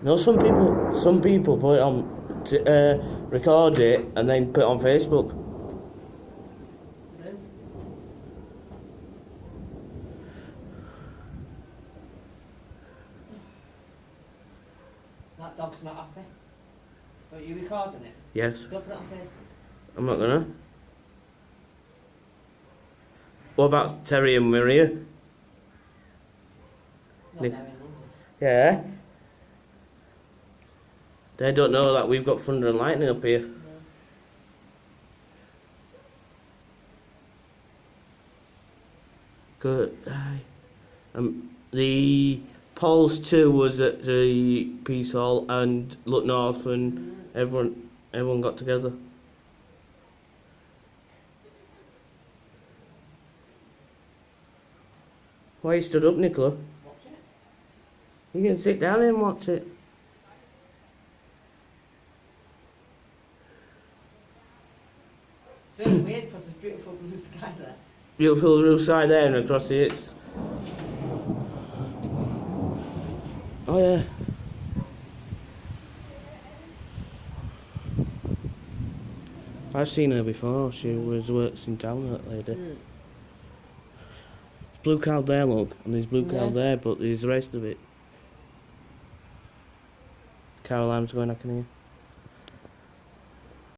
No, some people put it on, record it and then put it on Facebook. No. That dog's not happy. But you recording it? Yes. Go put it on Facebook. I'm not gonna. What about Terry and Maria? Not Nick. there in London. Yeah. They don't know that we've got thunder and lightning up here. No. Good. The Paul's 2 was at the Peace Hall and Look North, and everyone got together. Why you stood up, Nicola? Watch it. You can sit down and watch it. It's really weird because there's beautiful blue sky there. Beautiful blue side there and across here it's... Oh yeah. I've seen her before, she works in town, that lady. There's blue cloud there, look, and there's blue cloud there, but there's the rest of it. Caroline's going, I can hear.